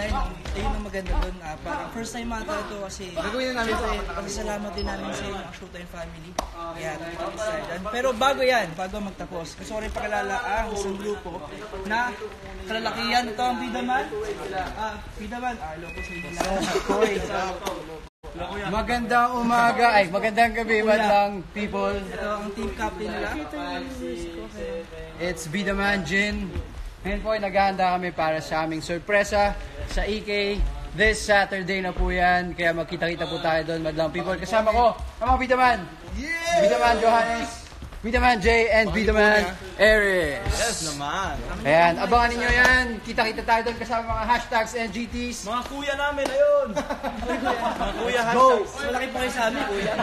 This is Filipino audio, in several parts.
online. Ayun ang maganda doon. Parang first time mata ito kasi pasasalamat din namin sa inyo ang Showtime family. Kaya excited. Pero bago magtapos, gusto ko rin pakilala ang isang grupo na kalalakihan. Ito ang Bidaman. Bidaman. Loko sa inyo lang. Magandang umaga, magandang gabi, madlang people. Ito ang team captain nila. It's Bidaman Jin. Ngayon po ay naghahanda kami para sa aming sorpresa sa EK. This Saturday na po yan. Kaya magkita-kita po tayo doon, madlang people. Kasama ko, ang mga Bidaman. Bidaman Johannes, Bidaman J, and Bidaman Aries. Yes naman. Ayan, abangan ninyo yan. Kita-kita tayo doon kasama mga hashtags and GTs. Mga kuya namin, ayun. Mga kuya Go! hashtags. Malaki po kayo sa amin, kuya.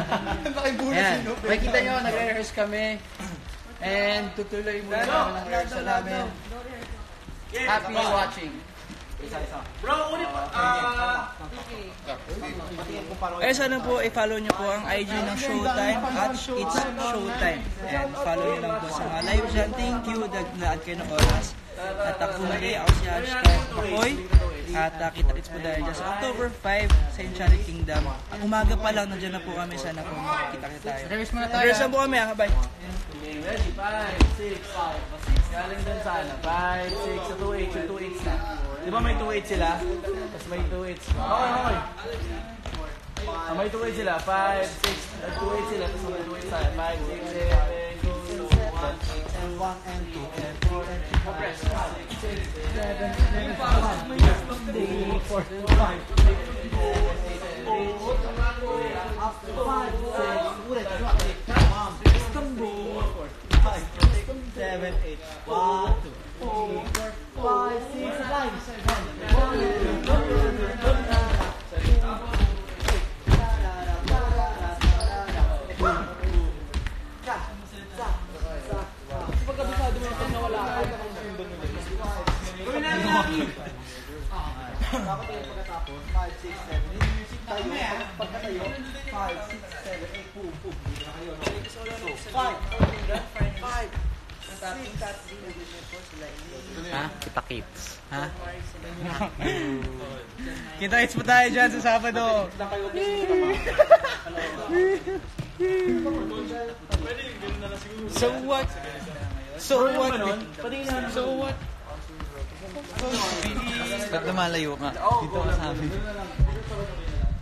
Ayan, makikita nyo, nagre-rehearse kami. And tutuloy muna namin ang rehearsal namin. Happy watching. Bro, ulit pa. Sana po i-follow nyo po ang IG ng Showtime at It's Showtime. And follow nyo lang po sa mga live dyan. Thank you, nag-add kayo ng oras. At ako muli, ako si hashtag Makoy. At kita-kits po dahil dyan sa October 5 sa Enchanted Kingdom. Ang umaga pa lang, nandiyan na po kami. Sana po makikita tayo. Rehearse muna tayo. Rehearse po kami, bye. Ready? 5, 6, 5. Galing dun sana. 5, 6, sa 2-8. Yung 2-8 na. Di ba may 2-8 sila? Tapos may 2-8. Okay. May 2-8 sila. 5, 6, 2-8 sila. Tapos may 2-8 sana. 5, 6, 7, 2, 1, and 1, and 2, and 4, and 5, 6, 7, 8, 9, 10, 11, Ha? Kita-kits. Ha? Kita-kits po tayo dyan sa Sabado. So what? Ba't lumalayo ka? Dito ka sa amin.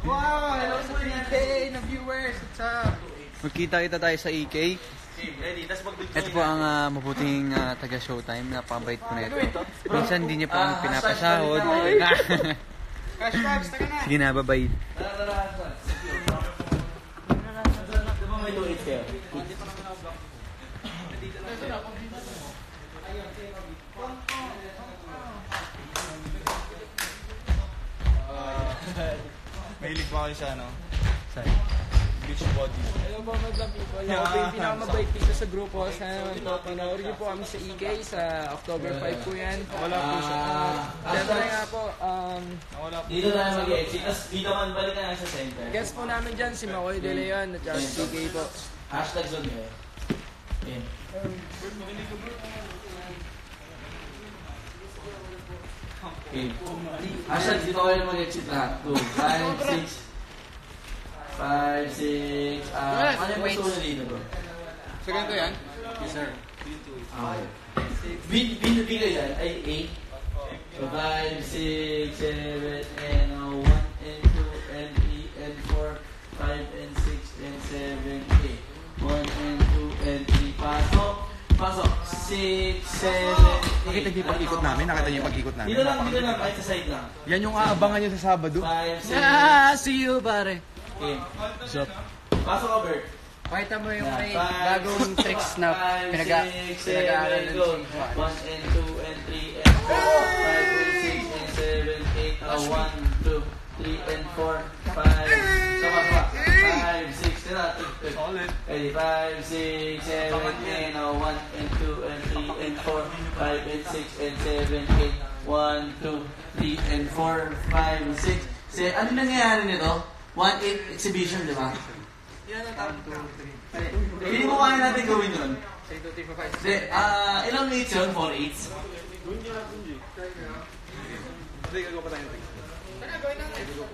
Wow! Hello sa EK na viewers! What's up? Magkita-kita tayo sa EK. Ito po ang mabuting taga-Showtime. Napakabait po na ito. Minsan hindi niya po kami pinapasahod. Sige na, bye-bye. Mahilig pa kayo sa ano? Beach body. Hello po mga people. Ako po yung pinakamabait dito sa grupo. Sana naman po, panoorin niyo po kami sa EK sa October 5 po yan. Wala po siya. Siyempre nga po, Dito na mag-exit. Tapos dito man balik na sa center. guest po namin dyan si Makoy De Leon at si EK po. Hashtag zone kayo. Yan. Okay. Hashtag dito kayo mag-exit lahat. 2, 5, 6. 5, 6, ano yung gusto na dito bro? So ganito yan? Yes sir. Okay. Bino yan ay 8. So 5, 6, 7, and 1, and 2, and 3, and 4, 5, and 6, and 7, 8. 1, and 2, and 3, pasok. Pasok. 6, 7, 8. Nakita niyo yung pag-ikot namin? Nakita niyo yung pag-ikot namin? Dito lang, kahit sa side lang. Yan yung aabangan niyo sa Sabado. 5, 6, See you, pare! okay. Pasok ka, Bert. Pakita mo yung may bagong tricks na pinag-aaral ng si 1 and 2 and 3 and 4 5 and 6 and 7 8 1, 2, 3 and 4 5 sama 5, 6 na solid 5, 6, 7 and 1 and 2 and 3 and 4 5 and 6 and 7 8 1, 2, 3 and 4 5, 6 ano nangyayari nito? 1-8 exhibition, di ba? Yan ang hindi mo kaya natin gawin yun. Ilang 8s yun? 4 8s?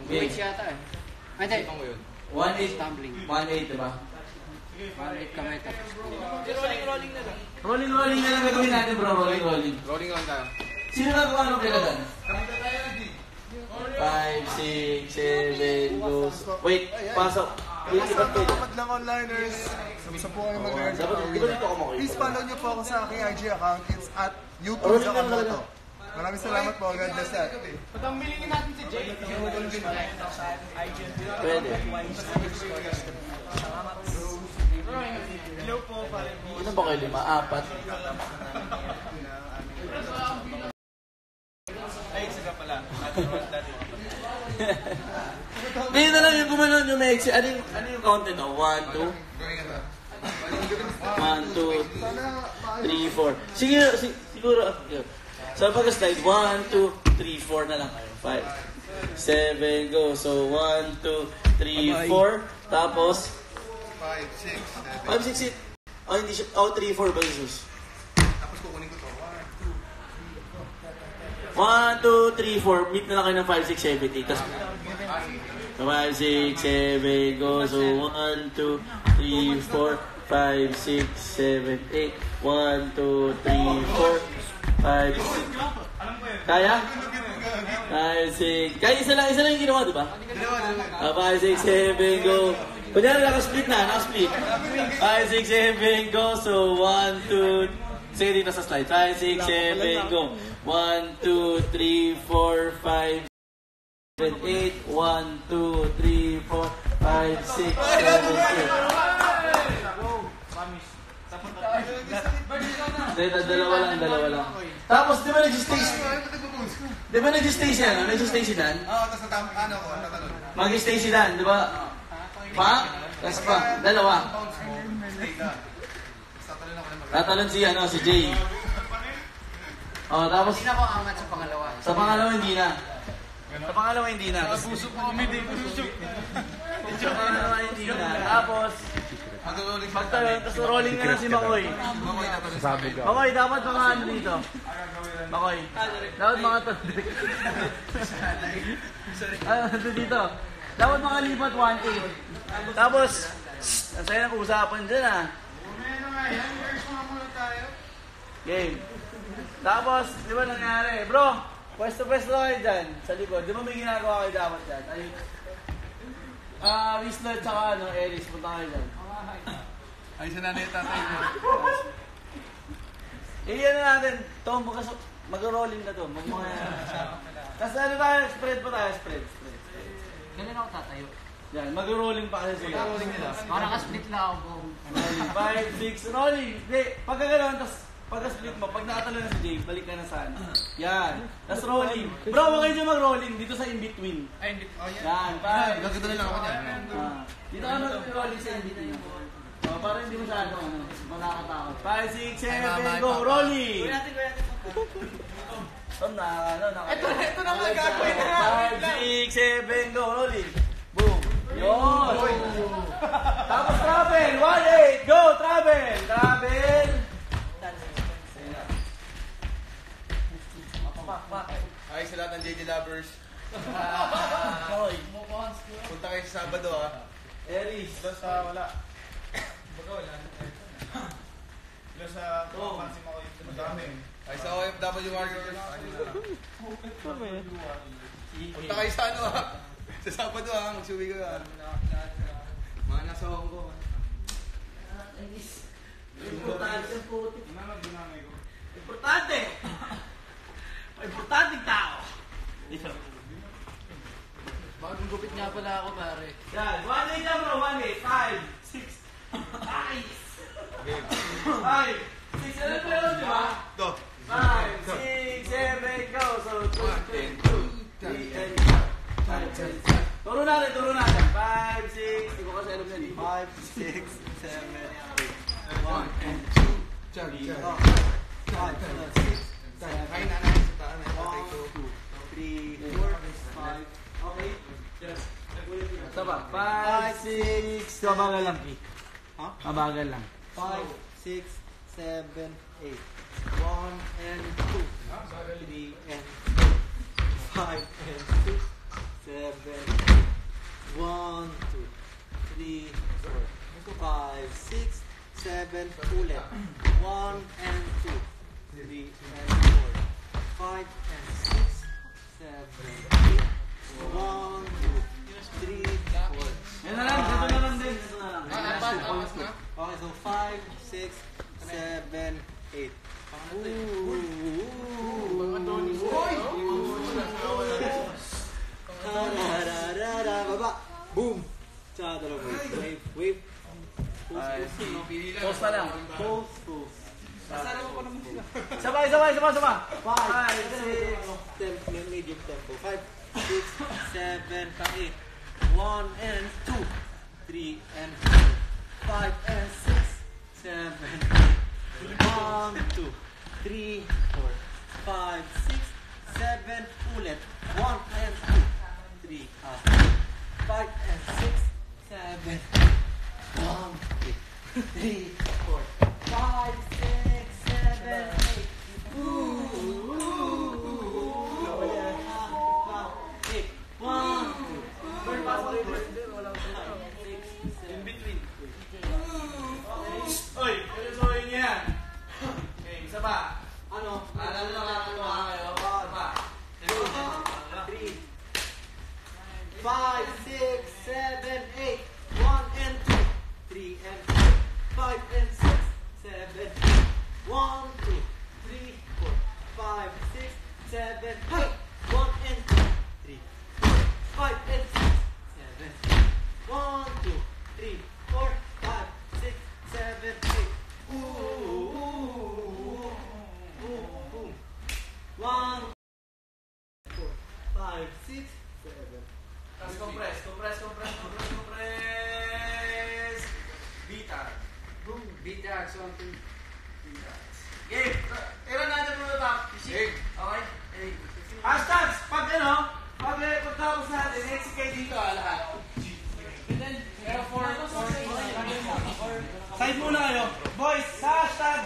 Weights yata eh. Ay, hindi. 1-8. Tumbling. 1-8, diba? 1-8 kami tapos. Rolling na lang. Rolling na lang gagawin natin, bro. Rolling. Rolling lang tayo. Sino nagawa ng kailangan? 5, 6, 7, goes. Wait, pasok. Wait, iba't pwede. Salamat lang onliners. Sa po kayo mag-earn. Di ba dito ako makinig? Please follow nyo po ako sa aking IG account. It's at YouTube sa Kamoto. Maraming salamat po. God bless that. Pwede. Hello po, pare. Ano ba kayo? 5, 4? Ay, sila pala. Hindi na lang yung gumanon yung may exit. Ano yung content? 1, 2? 1, 2, 3, 4. Siguro. So, pag-slide, 1, 2, 3, 4 na lang kayo. 5, 7, go. So, 1, 2, 3, 4. Tapos, 5, 6, 8. Oh, hindi siya. Oh, 3, 4 ba Jesus? Tapos kukunin ko to. 1, 2, 3, 4. Meet na lang kayo ng 5, 6, 7, 8. Tapos, 5, 6, 7, go. So, 1, 2, 3, 4, 5, 6, 7, 8. 1, 2, 3, 4, 5, 6. Kaya? 5, 6. Kaya isa lang yung ginawa, di ba? 5, 6, 7, go. Kunyari, nakasplit na, nakasplit. 5, 6, 7, go. So, 1, 2, sige dito sa slide. 5, 6, 7, go. 1, 2, 3, 4, 5, 7, 8. 1, 2, 3, 4, 5, 6, 7, 8. Dalawa lang. Tapos, di ba nag-stay siya? Nag-stay si Dan? Oo, tapos ano ko, tatalon. Mag-stay si Dan, di ba? Pa? Tapos pa? Dalawa. Tatalon si Jay. Oh, tapos Hindi na ako angat sa pangalawa. sa pangalawa hindi na. Sa pangalawa hindi na. Tapos magtalon, tapos rolling na si Makoy. Makoy, dapat mga ano dito. Makoy, dapat mga dito. Dapat mga lipat 1-8. Tapos, ang saya ng usapan dyan ah. Game. Tapos, di ba nangyari? Bro, pwesto kayo dyan sa likod. Di ba may ginagawa kayo dapat dyan? Whistler tsaka Ellis, punta kayo dyan. Ay, sa nanay tatay ko. Iyan na natin. Tom, mag-rolling na to. Tapos ano tayo? Spread pa tayo. Spread. Ganun ako tatayo. Yan, mag-rolling pa kasi sila. Baka nakasplit na ako buong. 5, 6, rolling. Hindi, pagka gano'n, tapos pagka-split mo, pag nakatalo na si Jay, balik ka na saan. Yan. Tapos rolling. Bro, huwag kayo dyan mag-rolling. Dito sa in-between. Ay, hindi. Yan, para. Gaganda na lang ako niyan. Dito ka mag-rolling sa in-between. Para hindi masyado, manakatakot. 5, 6, 7, go, rolling! Tom, Ito na mga gagawin na. 5, 6, 7, go, rolling! Boom! Yun! Tapos travel! 1, 8, go, travel! Travel! Ay, sa lahat ng JJ lovers. Punta kayo sa Sabado Aries! Basta wala. Baga wala. Basta pansin mo ko yung madami. Ay, sa OFW Warriors. Punta kayo sa sa Sabado magsuwi kayo Mga nasa Hong Kong Importante ang puti. Importante! Importanteng tao! Bagong gupit nga pala ako, pare. Yan, 1-8 na bro, 1-8. 5, 6, nice! 5, 6, ano pa yun, di ba? 5, 6, 7, go! So, 2, 3, 4, 5, 6. Turo natin. 5, 6, di ko kasi alam yan. 5, 6, 7, 8. 1, and 2, 3, 4, 5, 6, 7, 8. 3, 4, 5. Okay? Yes. Ito ba? 5, 6. Mabagal lang. Ha? Mabagal lang. 5, 6, 7, 8. 1 and 2. 3 and 4. 5 and 6, 7, 1, 2, 3, 4, 5, 6, 7, ulit. 1 and 2, 3 and 4, 5 and 6, 7, 8, 1, 2, 3, 4. Yan na lang, dito na lang din. Okay, so 5, 6, 7, 8. Baba! Boom! Tsaka dalawa. Wave. Pause pa lang. Pose. Sabay. 5, 6, medium tempo. 5, 6, 7, 8. 1 and 2, 3 and 4, 5 and 6, 7, 8. 1, 2, 3, 4, 5, 6, 7, ulit. 1 and 2, 3, 5 and 6, 7, 1, 2, 3, 4, 5, 6, 7, 8. Oy, kalusoyin niya yan. Okay, isa pa. Ano? Alam na nakakatuwa kayo. Isa pa. 3, 5, 6, 7, 8. 1 and 2, 3 and 4, 5 and 6, 7, 1, 2, 3, 4, 5, 6, 7, 8. 1 and 2, 3, 4, 5 and 6, 7, 1, 2, 3, 4, 5, 6, 7, 8. 1, 4, 5, 6, 7. Tapos compress. Bitag. Boom. Bitag, something. Game. Tira natin muna top. Game. Okay? Hashtags. Pag pagtapos natin, execute dito lahat. Pero for side muna kayo. Boys, sa hashtag.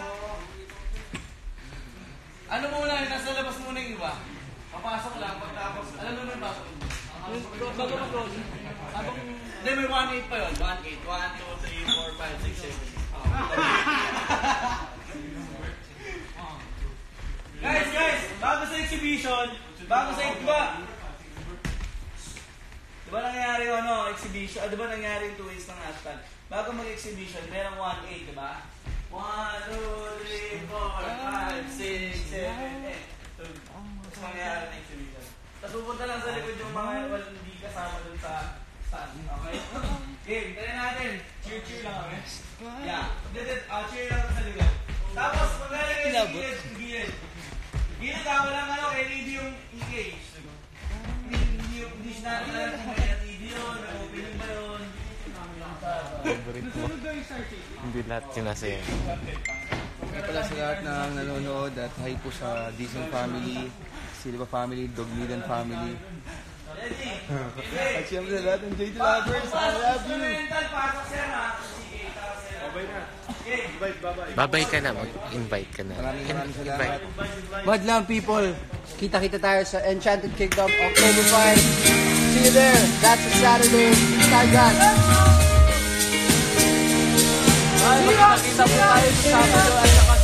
Ano muna, nasa labas muna yung iba. Papasok lang, pagtapos. Alam mo naman pasok. Bago mag-close. Hindi, may 1-8 pa yun. 1-8. 1, 2, 3, 4, 5, 6, 7. Guys, bago sa exhibition, diba nangyari yung exhibition, diba nangyari yung 2 ways ng hashtag? Bago mag-exhibition, merong 1-8, diba? 1, 2, 3, 4, 5, 6, 7, 8. Tapos mangyayari ng exhibition. Tapos pupunta lang sa likod yung mga hindi kasama dun sa stand. Okay? Game, try natin. Cheer lang kami. Yeah. Cheer lang sa likod. Tapos maglalagay sa gilid. Gilid ka, walang LED yung EK. Hindi siya natin kung may LED yun, opening ba yun. Hindi lahat sinasaya. Kaya pala sa lahat ng nanonood at hi po sa Dizon family, Silva family, Dogmidan family. At siyempre sa lahat ng JT Lovers, I love you! Babay ka na, mag-invite ka na. Maraming salamat. Madlang people, kita-kita tayo sa Enchanted Kingdom, October 5. See you there. That's a Saturday. Targat. Magkita po tayo sa Sabado at saka